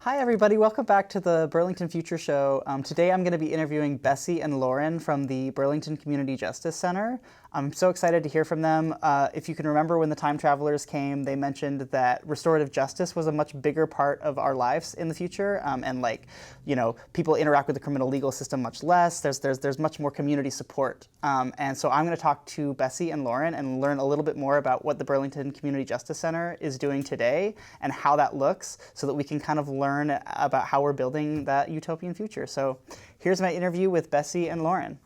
Hi everybody, welcome back to the Burlington Future Show. Today I'm going to be interviewing Bessie and Lauren from the Burlington Community Justice Center. I'm so excited to hear from them. If you can remember when the time travelers came, they mentioned that restorative justice was a much bigger part of our lives in the future, and people interact with the criminal legal system much less. There's much more community support. And so I'm going to talk to Bessie and Lauren and learn a little bit more about what the Burlington Community Justice Center is doing today and how that looks, so that we can kind of learn about how we're building that utopian future. So here's my interview with Bessie and Lauren.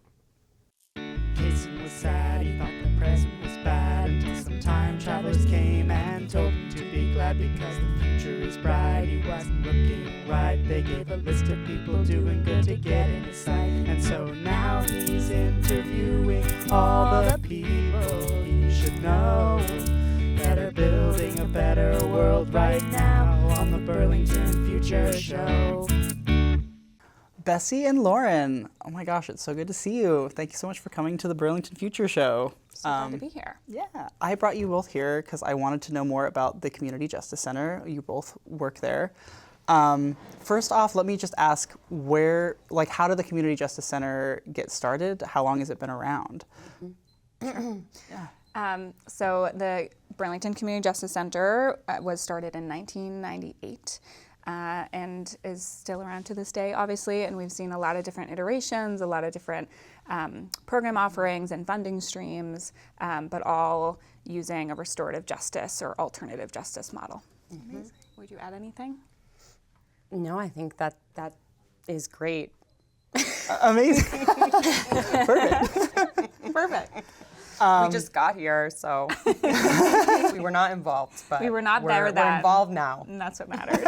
Kason was sad, he thought the present was bad, until some time travelers came and told him to be glad because the future is bright. He wasn't looking right, they gave a list of people doing good to get in his sight. And so now he's interviewing all the people he should know that are building a better world right now on the Burlington Future Show. Bessie and Lauren, oh my gosh, it's so good to see you. Thank you so much for coming to the Burlington Future Show. So glad to be here. Yeah, I brought you both here because I wanted to know more about the Community Justice Center. You both work there. First off, let me just ask how did the Community Justice Center get started? How long has it been around? So the Burlington Community Justice Center was started in 1998. And is still around to this day, obviously, and we've seen a lot of different iterations, a lot of different program offerings and funding streams, but all using a restorative justice or alternative justice model. Mm-hmm. Amazing. Would you add anything? No, I think that is great. Amazing. Perfect. We just got here, so we were not involved, but we were not there then. We're involved now. And that's what matters.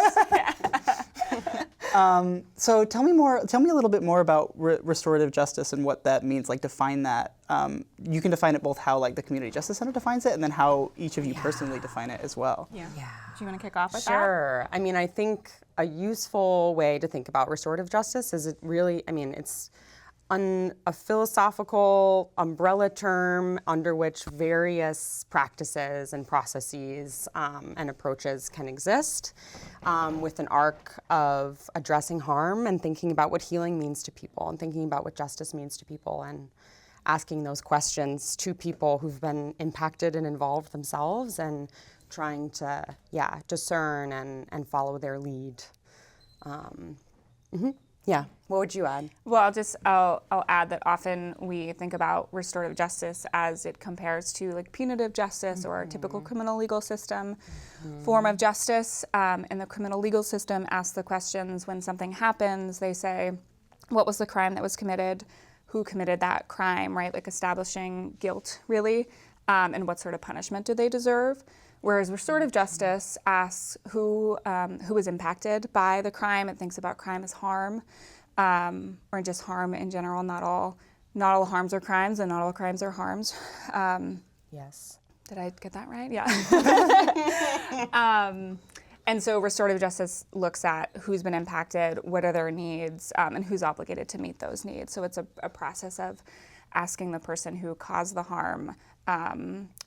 So tell me a little bit more about restorative justice and what that means. Like, define that. You can define it both how the Community Justice Center defines it, and then how each of you personally define it as well. Yeah. Do you want to kick off with that? Sure. I mean, I think a useful way to think about restorative justice is it's a philosophical umbrella term under which various practices and processes and approaches can exist, with an arc of addressing harm and thinking about what healing means to people and thinking about what justice means to people and asking those questions to people who've been impacted and involved themselves and trying to, discern and follow their lead. Yeah. What would you add? Well, I'll add that often we think about restorative justice as it compares to punitive justice or a typical criminal legal system form of justice. And the criminal legal system asks the questions when something happens. They say, what was the crime that was committed? Who committed that crime, right? Establishing guilt, really, and what sort of punishment do they deserve? Whereas restorative justice asks who was impacted by the crime. It thinks about crime as harm, or just harm in general. Not all harms are crimes, and not all crimes are harms. Yes. Did I get that right? Yeah. And so restorative justice looks at who's been impacted, what are their needs, and who's obligated to meet those needs. So it's a process of asking the person who caused the harm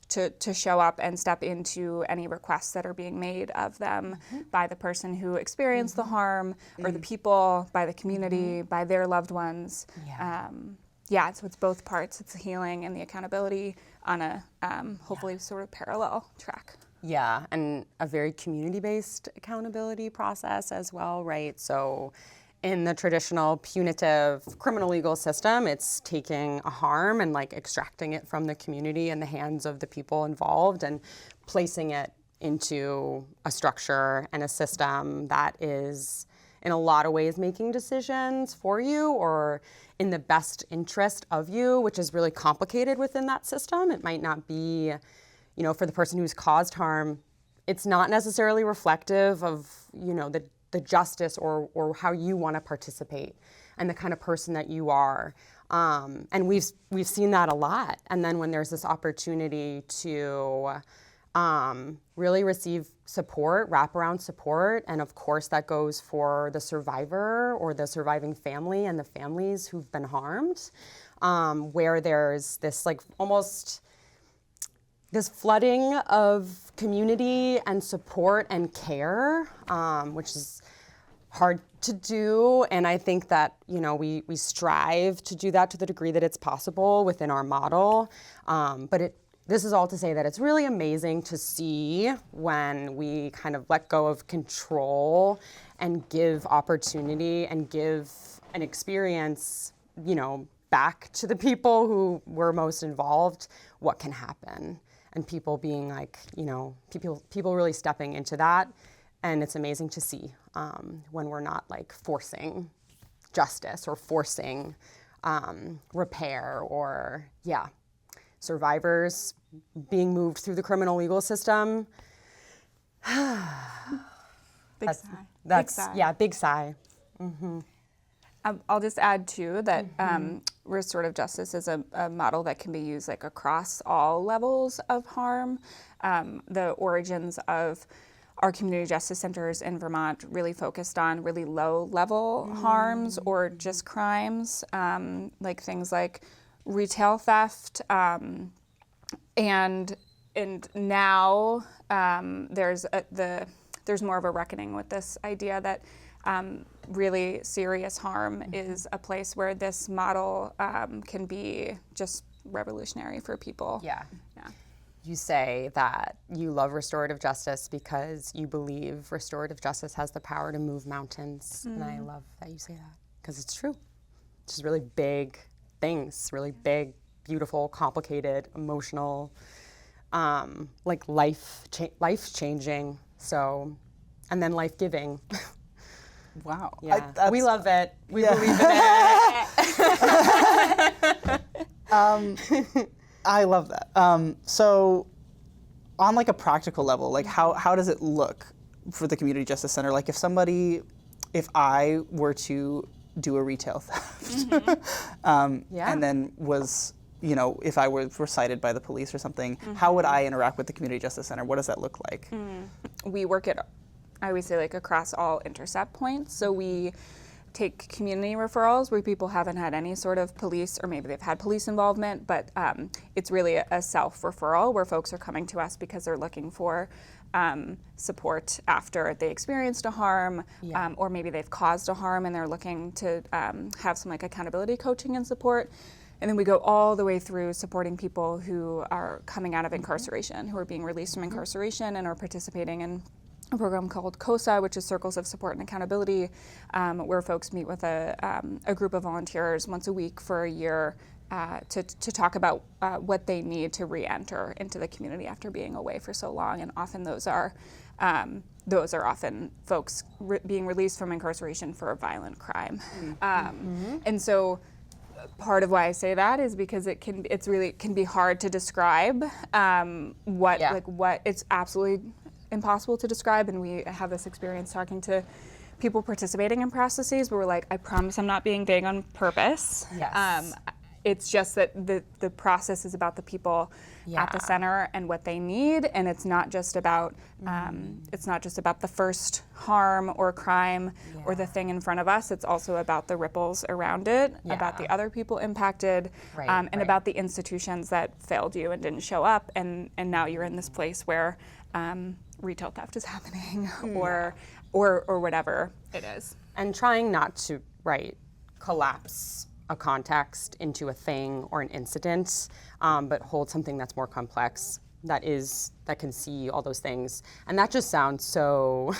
to show up and step into any requests that are being made of them by the person who experienced the harm, or the people, by the community, by their loved ones. So it's both parts. It's the healing and the accountability on a hopefully sort of parallel track. Yeah, and a very community-based accountability process as well, right? So in the traditional punitive criminal legal system, it's taking a harm and extracting it from the community in the hands of the people involved and placing it into a structure and a system that is in a lot of ways making decisions for you or in the best interest of you, which is really complicated within that system. It might not be, for the person who's caused harm, it's not necessarily reflective of, the justice or how you want to participate and the kind of person that you are. And we've seen that a lot. And then when there's this opportunity to really receive support, wraparound support, and of course that goes for the survivor or the surviving family and the families who've been harmed, where there's this almost this flooding of community and support and care, which is hard to do, and I think that, you know, we strive to do that to the degree that it's possible within our model. But this is all to say that it's really amazing to see when we kind of let go of control and give opportunity and give an experience, you know, back to the people who were most involved, what can happen. And people being like, you know, people really stepping into that. And it's amazing to see when we're not like forcing justice or forcing repair or, survivors being moved through the criminal legal system. Big sigh. That's, Big sigh. yeah, big sigh. I'll just add too that restorative justice is a model that can be used like across all levels of harm. The origins of our community justice centers in Vermont really focused on really low level harms or just crimes, like things like retail theft. And now there's more of a reckoning with this idea that really serious harm is a place where this model can be just revolutionary for people. Yeah. You say that you love restorative justice because you believe restorative justice has the power to move mountains. And I love that you say that because it's true. It's just really big things, really big, beautiful, complicated, emotional, like life-changing. So, and then life-giving. Wow. Yeah, we love it. We believe in it. I love that. So on like a practical level, like how does it look for the Community Justice Center? Like if I were to do a retail theft and then was, you know, if I were cited by the police or something, how would I interact with the Community Justice Center? What does that look like? We work at, I would say, like across all intercept points. So we take community referrals where people haven't had any sort of police, or maybe they've had police involvement, but it's really a self-referral where folks are coming to us because they're looking for support after they experienced a harm, or maybe they've caused a harm and they're looking to have some like accountability coaching and support. And then we go all the way through supporting people who are coming out of incarceration, who are being released from incarceration and are participating in a program called COSA, which is Circles of Support and Accountability, where folks meet with a group of volunteers once a week for a year to talk about what they need to re-enter into the community after being away for so long. And often those are often folks being released from incarceration for a violent crime. And so part of why I say that is because it can be hard to describe what it's absolutely impossible to describe, and we have this experience talking to people participating in processes where we're like, I promise I'm not being vague on purpose. Yes. It's just that the process is about the people at the center and what they need, and it's not just about the first harm or crime or the thing in front of us. It's also about the ripples around it, about the other people impacted, and about the institutions that failed you and didn't show up, and now you're in this place where retail theft is happening, or whatever it is. And trying not to collapse a context into a thing or an incident, but hold something that's more complex, that can see all those things. And that just sounds so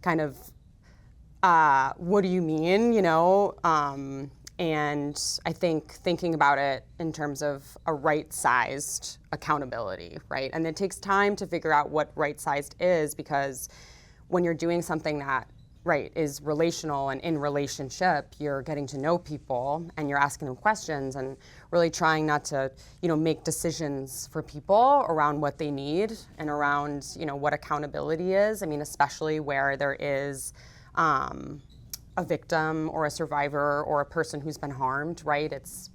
kind of, what do you mean, you know? And I think thinking about it in terms of a right-sized accountability, right? And it takes time to figure out what right-sized is, because when you're doing something that is relational and in relationship, you're getting to know people and you're asking them questions and really trying not to, make decisions for people around what they need and around, what accountability is. I mean, especially where there is a victim or a survivor or a person who's been harmed, right? It's,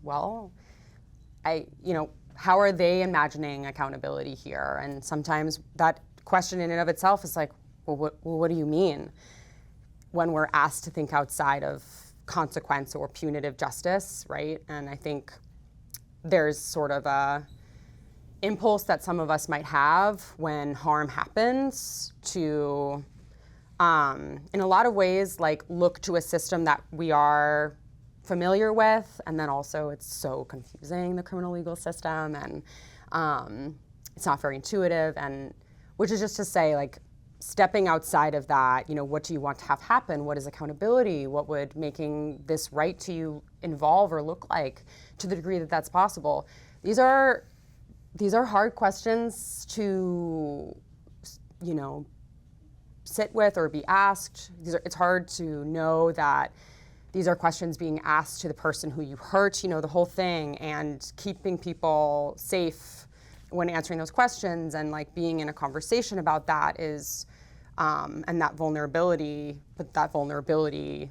how are they imagining accountability here? And sometimes that question in and of itself is like, well, what do you mean? When we're asked to think outside of consequence or punitive justice, right? And I think there's sort of a impulse that some of us might have when harm happens to in a lot of ways, like look to a system that we are familiar with, and then also it's so confusing, the criminal legal system, and it's not very intuitive, and which is just to say, like, stepping outside of that, you know, what do you want to have happen? What is accountability? What would making this right to you involve or look like, to the degree that that's possible? These are hard questions to, you know, sit with or be asked. It's hard to know that these are questions being asked to the person who you hurt, you know, the whole thing, and keeping people safe when answering those questions, and like being in a conversation about that is, and that vulnerability, but that vulnerability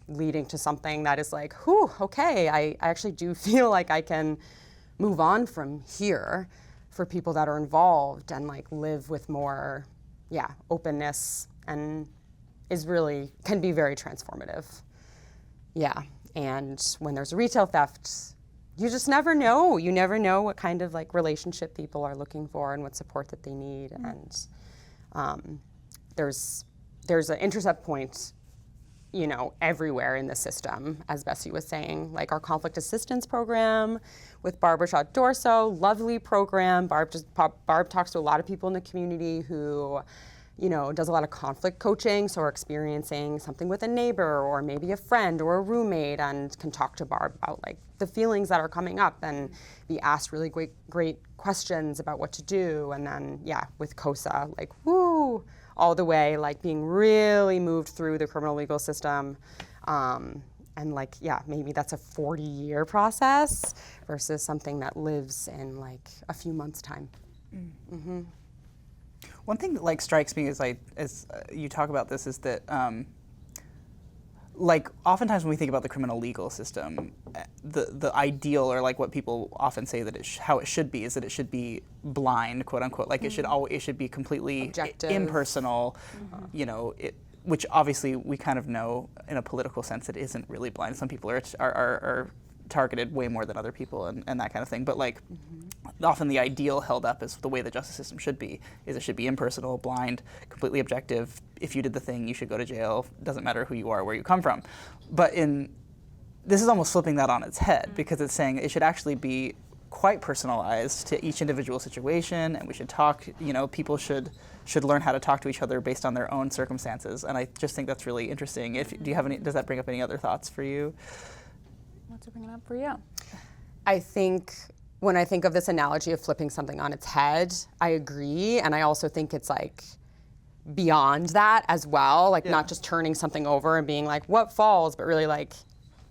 leading to something that is like, whew, okay, I actually do feel like I can move on from here for people that are involved, and like live with more, openness, and can be very transformative. Yeah, and when there's a retail theft, you just never know. You never know what kind of like relationship people are looking for and what support that they need. And there's an intercept point, you know, everywhere in the system, as Bessie was saying. Like our conflict assistance program with Barbara Shaw Dorso, lovely program. Barb talks to a lot of people in the community who, you know, does a lot of conflict coaching, so are experiencing something with a neighbor or maybe a friend or a roommate, and can talk to Barb about like the feelings that are coming up and be asked really great questions about what to do. And then, with COSA, like, woo, all the way, like being really moved through the criminal legal system. And like, maybe that's a 40-year process versus something that lives in like a few months' time. Mm-hmm. One thing that like strikes me as you talk about this is that like oftentimes when we think about the criminal legal system, the ideal, or like what people often say that how it should be, is that it should be blind, quote unquote. Like it should be completely objective, impersonal. You know, which obviously we kind of know in a political sense it isn't really blind. Some people are targeted way more than other people, and that kind of thing. But like often the ideal held up as the way the justice system should be is it should be impersonal, blind, completely objective. If you did the thing, you should go to jail. Doesn't matter who you are, where you come from. But this is almost flipping that on its head, because it's saying it should actually be quite personalized to each individual situation, and we should talk, you know, people should learn how to talk to each other based on their own circumstances. And I just think that's really interesting. Does that bring up any other thoughts for you? What's it bringing up for you? I think when I think of this analogy of flipping something on its head, I agree. And I also think it's like beyond that as well, like not just turning something over and being like, what falls, but really like,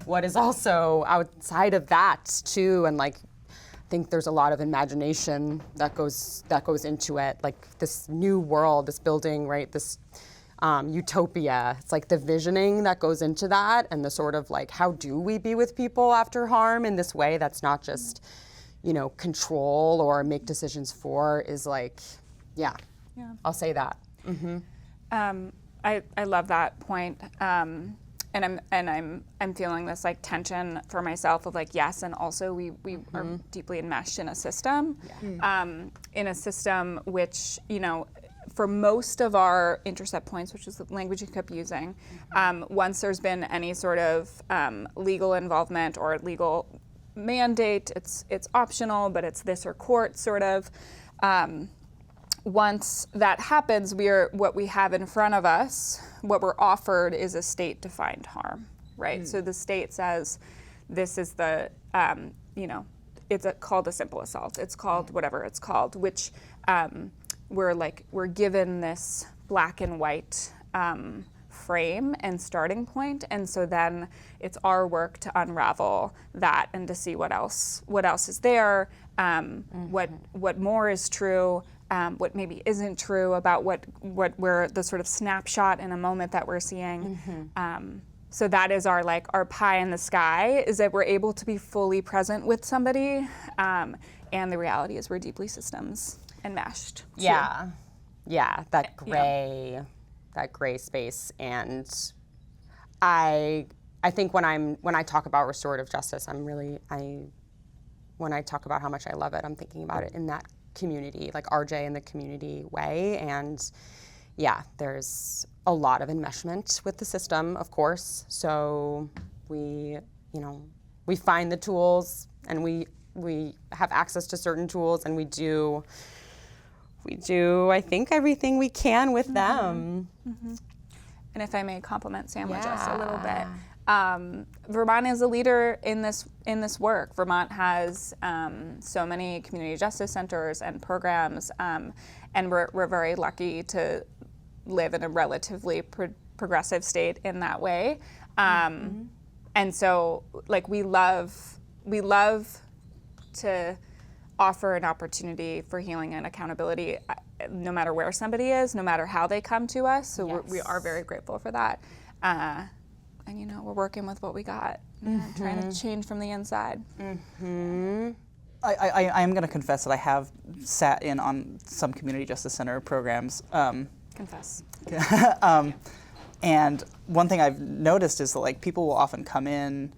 what is also outside of that too. And like, I think there's a lot of imagination that goes into it, like this new world, this building, right? This utopia. It's like the visioning that goes into that, and the sort of like, how do we be with people after harm in this way that's not just, you know, control or make decisions for, is like, I'll say that. Mm-hmm. I love that point. And I'm feeling this like tension for myself of like, yes, and also we are deeply enmeshed in a system, in a system which, you know, for most of our intercept points, which is the language you kept using, once there's been any sort of legal involvement or legal mandate, it's optional, but it's this or court sort of. Once that happens, what we have in front of us, what we're offered is a state-defined harm, right? So the state says, this is the, you know, it's called a simple assault. It's called whatever it's called, which we're given this black and white frame and starting point, and so then it's our work to unravel that and to see what else is there, what more is true, what maybe isn't true about what we're the sort of snapshot in a moment that we're seeing. So that is our pie in the sky, is that we're able to be fully present with somebody, and the reality is we're deeply systems enmeshed. Yeah, that gray space. And I think when I talk about restorative justice, when I talk about how much I love it, I'm thinking about it in that community, like RJ in the community way. And yeah, there's a lot of enmeshment with the system, of course. So we find the tools, and we have access to certain tools, and we do I think everything we can with them. And if I may compliment Sandwich just a little bit, Vermont is a leader in this work. Vermont has so many community justice centers and programs, and we're very lucky to live in a relatively progressive state in that way. And so, like, we love to offer an opportunity for healing and accountability, no matter where somebody is, no matter how they come to us. So we are very grateful for that. And we're working with what we got, trying to change from the inside. I am going to confess that I have sat in on some community justice center programs. Confess. And one thing I've noticed is that, like, people will often come in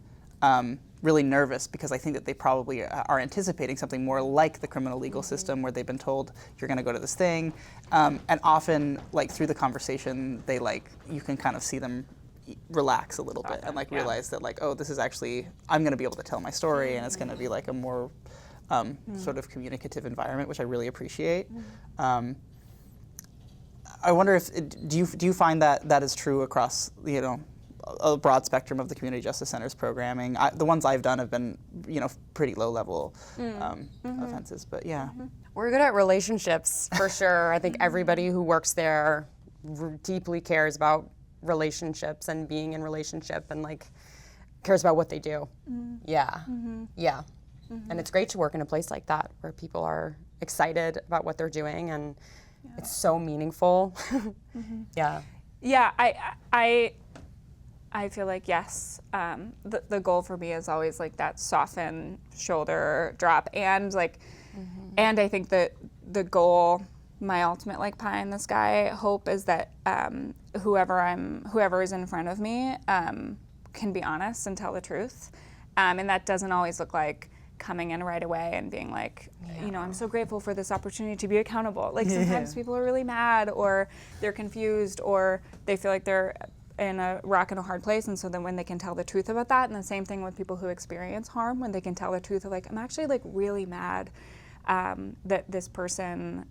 really nervous because I think that they probably are anticipating something more like the criminal legal system, where they've been told you're going to go to this thing, and often, like, through the conversation, they, like, you can kind of see them relax a little bit and, like, realize that, like, oh, this is actually, I'm going to be able to tell my story, and it's going to be like a more sort of communicative environment, which I really appreciate. I wonder if do you find that is true across a broad spectrum of the community justice centers programming? The ones I've done have been pretty low level offenses, but yeah. We're good at relationships for sure. I think everybody who works there deeply cares about relationships and being in relationship, and, like, cares about what they do. Yeah. And it's great to work in a place like that where people are excited about what they're doing, and it's so meaningful. Yeah, I feel like, yes, the goal for me is always, like, that soften shoulder drop, and, like, and I think that the goal, my ultimate, like, pie in the sky hope, is that whoever is in front of me can be honest and tell the truth, and that doesn't always look like coming in right away and being like, I'm so grateful for this opportunity to be accountable. Like, sometimes people are really mad, or they're confused, or they feel like they're in a rock and a hard place, and so then when they can tell the truth about that, and the same thing with people who experience harm, when they can tell the truth of, like, I'm actually, like, really mad that this person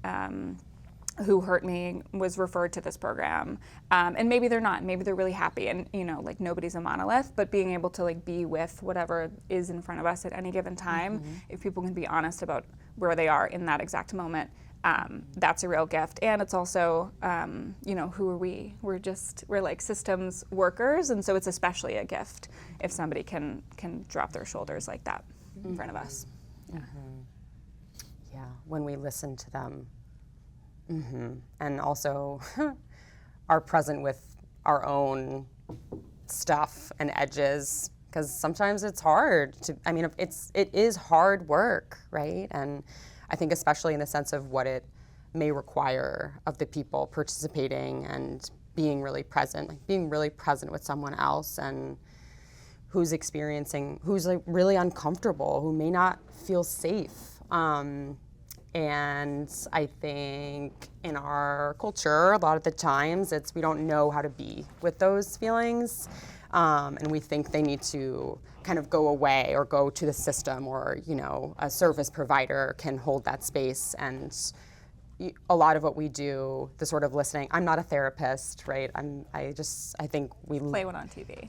who hurt me was referred to this program, and maybe they're not, maybe they're really happy, and like, nobody's a monolith, but being able to, like, be with whatever is in front of us at any given time, if people can be honest about where they are in that exact moment, that's a real gift. And it's also, who are we? We're like systems workers, and so it's especially a gift if somebody can drop their shoulders like that in front of us. Yeah, when we listen to them. And also are present with our own stuff and edges, because sometimes it's hard to, it is hard work, right? And I think especially in the sense of what it may require of the people participating and being really present, like being really present with someone else and who's like really uncomfortable, who may not feel safe. And I think in our culture, a lot of the times we don't know how to be with those feelings. And we think they need to kind of go away or go to the system, or, a service provider can hold that space. And a lot of what we do, the sort of listening, I'm not a therapist, right? I think we play one on TV.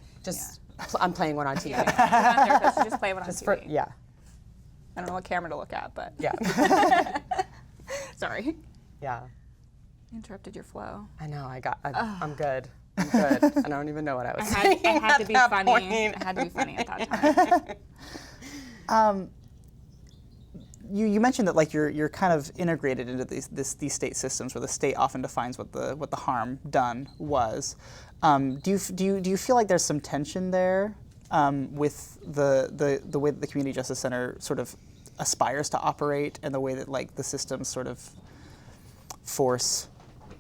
I'm playing one on TV. You're not a therapist, you just play one on TV. Yeah. I don't know what camera to look at, but yeah. Sorry. Yeah. Interrupted your flow. I know. I'm good. I'm good. I don't even know what I was saying. It had to be funny. It had to be funny at that time. You mentioned that, like, you're kind of integrated into these state systems where the state often defines what the harm done was. Do you feel like there's some tension there with the way that the Community Justice Center sort of aspires to operate, and the way that, like, the systems sort of force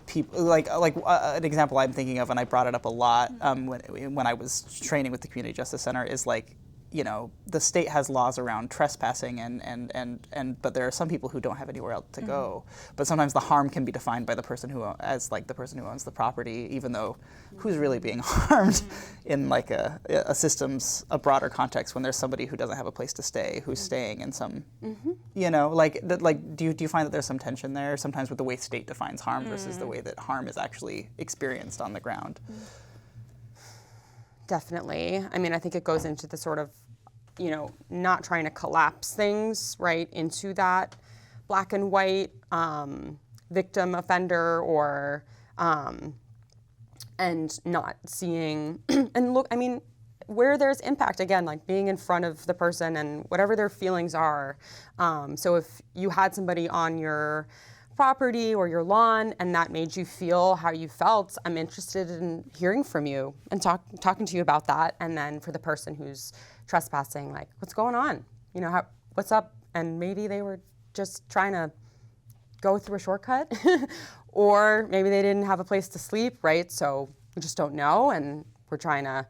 people, like an example I'm thinking of, and I brought it up a lot when I was training with the Community Justice Center, is, like, the state has laws around trespassing but there are some people who don't have anywhere else to go. But sometimes the harm can be defined by the person who owns the property, even though who's really being harmed in like a broader context when there's somebody who doesn't have a place to stay, who's staying in some, do you find that there's some tension there sometimes with the way state defines harm versus the way that harm is actually experienced on the ground? Definitely. I mean, I think it goes into the sort of, not trying to collapse things, right, into that black and white victim offender or, and not seeing, and look, I mean, where there's impact, again, like being in front of the person and whatever their feelings are. So if you had somebody on your property or your lawn and that made you feel how you felt, I'm interested in hearing from you and talking to you about that. And then for the person who's trespassing, like, what's going on? What's up? And maybe they were just trying to go through a shortcut or maybe they didn't have a place to sleep, right? So we just don't know, and we're trying to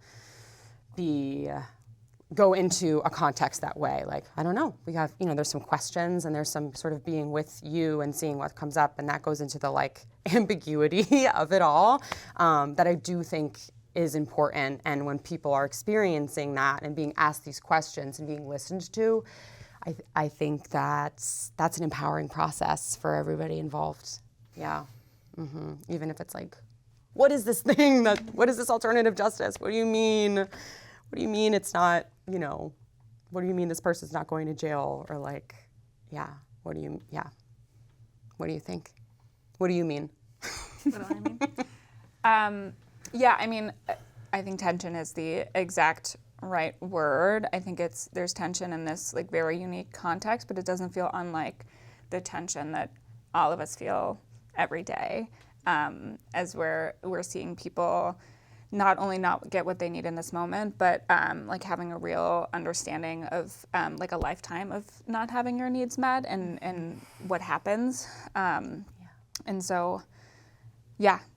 go into a context that way. Like, I don't know, we have, there's some questions and there's some sort of being with you and seeing what comes up, and that goes into the like ambiguity of it all that I do think is important. And when people are experiencing that and being asked these questions and being listened to, I think that's an empowering process for everybody involved. Yeah. Even if it's like, what is this thing what is this alternative justice? What do you mean? What do you mean it's not, what do you mean this person's not going to jail? Or like, what do you think? What do you mean? What do I mean? I think tension is the exact right word. I think there's tension in this like very unique context, but it doesn't feel unlike the tension that all of us feel every day, as we're seeing people not only not get what they need in this moment, but like having a real understanding of like a lifetime of not having your needs met and what happens. And so,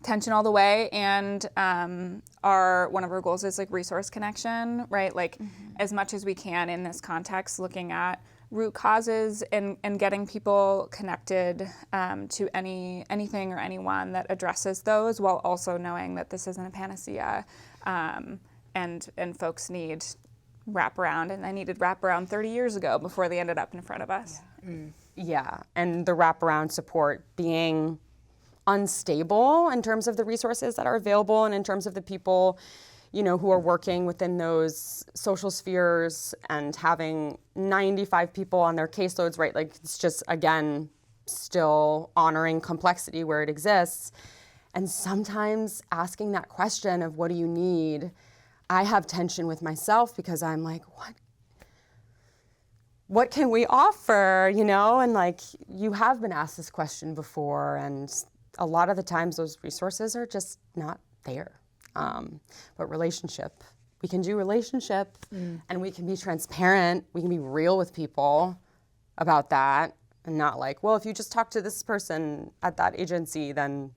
tension all the way. And one of our goals is like resource connection, right? Like as much as we can in this context, looking at root causes and getting people connected to anything or anyone that addresses those, while also knowing that this isn't a panacea, and folks need wraparound, and they needed wraparound 30 years ago before they ended up in front of us. Yeah, and the wraparound support being unstable in terms of the resources that are available and in terms of the people who are working within those social spheres, and having 95 people on their caseloads, right? Like, it's just, again, still honoring complexity where it exists. And sometimes asking that question of what do you need, I have tension with myself because I'm like, what can we offer, And like, you have been asked this question before, and a lot of the times those resources are just not there. But relationship, we can do relationship, and we can be transparent. We can be real with people about that, and not like, well, if you just talk to this person at that agency, then,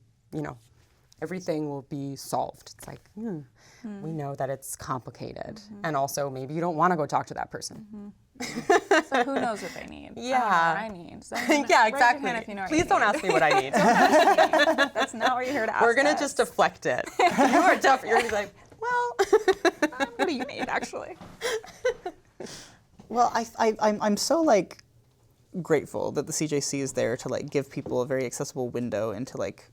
everything will be solved. It's like, we know that it's complicated. And also, maybe you don't want to go talk to that person. So who knows what they need? Yeah. I know what I need. So Yeah, exactly. if you know what Please you don't need. ask me what I need. That's not what you're here to ask. We're going to just deflect it. You are tough. You're going to be like, well, what do you need, actually? Well, I'm so like grateful that the CJC is there to like give people a very accessible window into like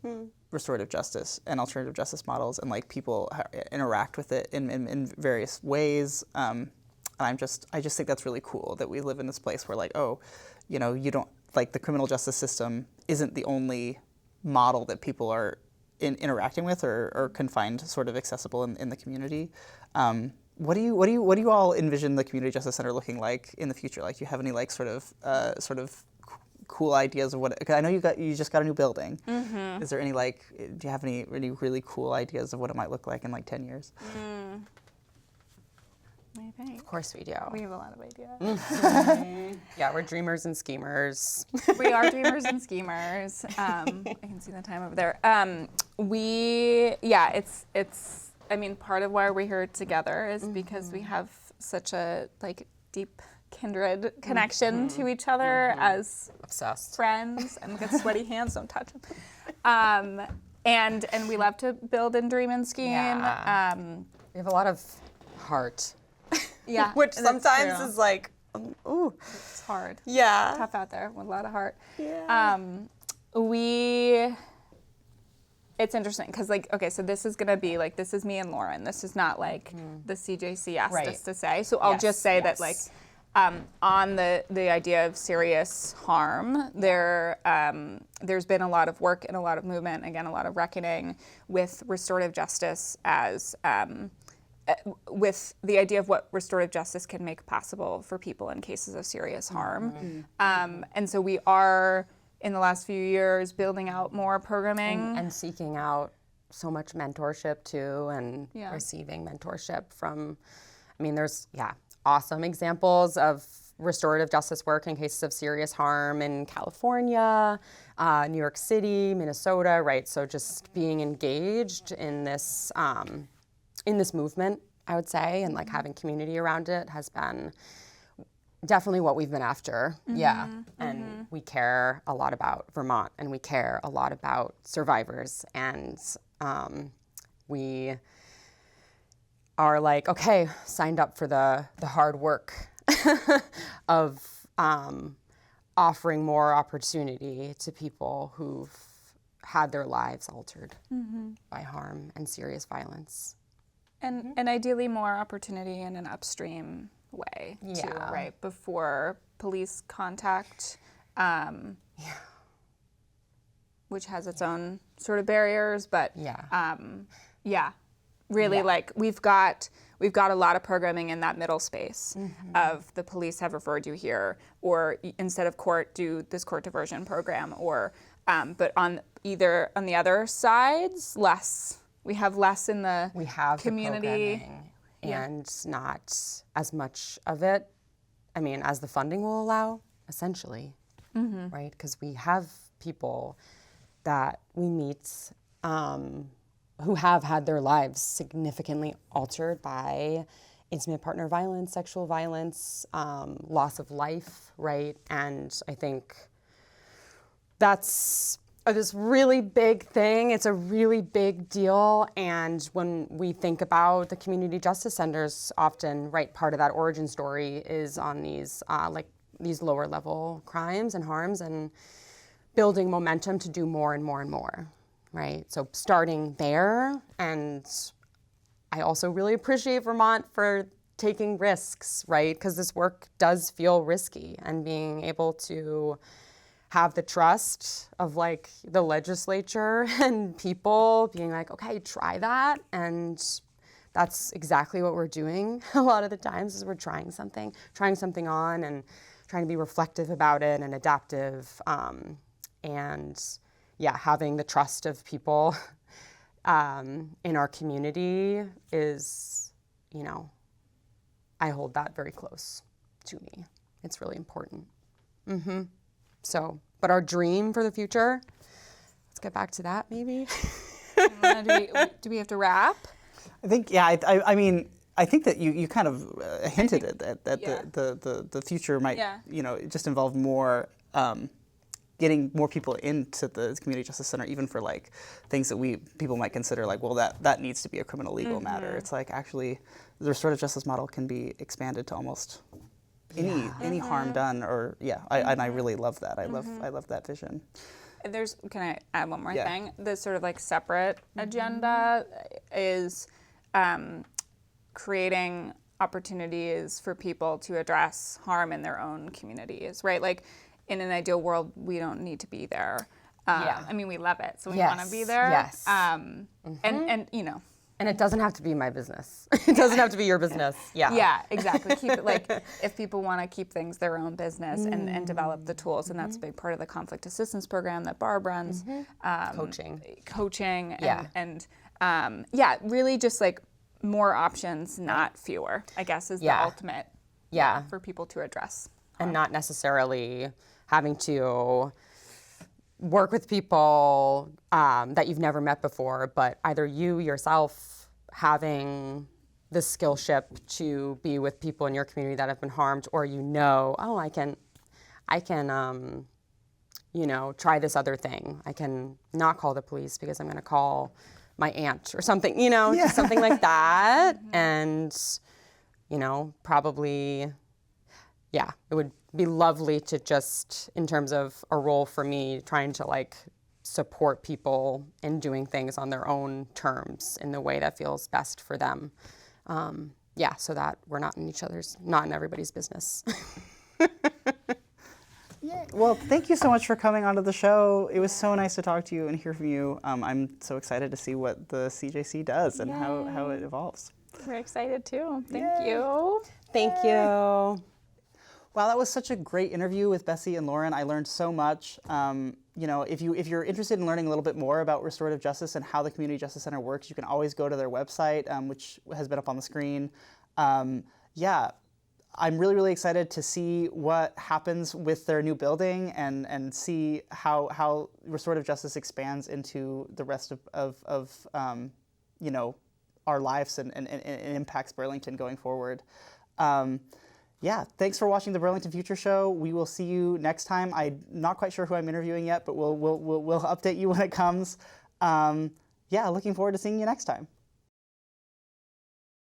restorative justice and alternative justice models, and like people interact with it in various ways. I just think that's really cool that we live in this place where like, you don't, like, the criminal justice system isn't the only model that people are interacting with or can find sort of accessible in the community. What do you all envision the Community Justice Center looking like in the future? Like, do you have any like sort of cool ideas of what? Because I know you just got a new building. Is there any like? Do you have any really cool ideas of what it might look like in like 10 years? I think. Of course we do. We have a lot of ideas. Yeah, we're dreamers and schemers. We are dreamers and schemers. I can see the time over there. It's. I mean, part of why we're here together is because we have such a like deep kindred connection to each other as Obsessed. friends, and get sweaty hands, don't touch them. And we love to build and dream and scheme. Yeah. We have a lot of heart. Yeah, Which that's sometimes true. is like, ooh. It's hard. Yeah. Tough out there with a lot of heart. Yeah. It's interesting because like, okay, so this is gonna be like, this is me and Lauren. This is not like the CJC asked Right. us to say. So I'll just say that like, on the idea of serious harm, there's been a lot of work and a lot of movement, again, a lot of reckoning with restorative justice as, with the idea of what restorative justice can make possible for people in cases of serious harm. And so we are, in the last few years, building out more programming. And seeking out so much mentorship too, and Yeah. receiving mentorship from, I mean, there's, awesome examples of restorative justice work in cases of serious harm in California, New York City, Minnesota, right? So just being engaged in this movement, I would say, and like having community around it has been definitely what we've been after. Yeah. And we care a lot about Vermont, and we care a lot about survivors, and we are like, okay, signed up for the hard work of offering more opportunity to people who've had their lives altered by harm and serious violence. And ideally more opportunity in an upstream way too, Yeah. right? Before police contact, which has its own sort of barriers, but really like we've got a lot of programming in that middle space of the police have referred you here, or instead of court, do this court diversion program, or but on the other sides, less. We have less in the community. The programming and not as much of it, I mean, as the funding will allow, essentially, right? Because we have people that we meet who have had their lives significantly altered by intimate partner violence, sexual violence, loss of life, right? And I think that's this really big thing. It's a really big deal. And when we think about the community justice centers, often, right, part of that origin story is on these these lower level crimes and harms, and building momentum to do more and more and more, right? So starting there. And I also really appreciate Vermont for taking risks, right? Because this work does feel risky, and being able to have the trust of like the legislature and people being like, okay, try that. And that's exactly what we're doing a lot of the times, is we're trying something on and trying to be reflective about it and adaptive. And having the trust of people in our community is, I hold that very close to me. It's really important. So, but our dream for the future, let's get back to that maybe. Do we have to wrap? I think, I mean, I think that you kind of hinted at that the future might, just involve more, getting more people into the community justice center, even for like things that people might consider like, well, that needs to be a criminal legal matter. It's like, actually, the restorative justice model can be expanded to almost any harm done, or and I really love that. I love that vision. Can I add one more thing? The sort of like separate agenda is creating opportunities for people to address harm in their own communities, right? Like in an ideal world, we don't need to be there. I mean, we love it, so we want to be there. Yes. And it doesn't have to be my business. It doesn't have to be your business. Yeah. Yeah, exactly. Keep it like, if people want to keep things their own business and develop the tools, and that's a big part of the conflict assistance program that Barb runs. Coaching. And really just like more options, not fewer, I guess, is the ultimate for people to address. And not necessarily having to work with people that you've never met before, but either you yourself having the skillship to be with people in your community that have been harmed, or oh, I can, try this other thing. I can not call the police because I'm going to call my aunt or something, just something like that. And, probably, it would be lovely to just, in terms of a role for me, trying to support people in doing things on their own terms in the way that feels best for them. So that we're not in everybody's business. Yeah. Well, thank you so much for coming onto the show. It was so nice to talk to you and hear from you. I'm so excited to see what the CJC does and how it evolves. We're excited too. Thank you. Thank you. Wow, that was such a great interview with Bessie and Lauren. I learned so much. If you're interested in learning a little bit more about restorative justice and how the Community Justice Center works, you can always go to their website, which has been up on the screen. I'm really, really excited to see what happens with their new building and see how restorative justice expands into the rest of our lives and impacts Burlington going forward. Thanks for watching the Burlington Future Show. We will see you next time. I'm not quite sure who I'm interviewing yet, but we'll update you when it comes. Looking forward to seeing you next time.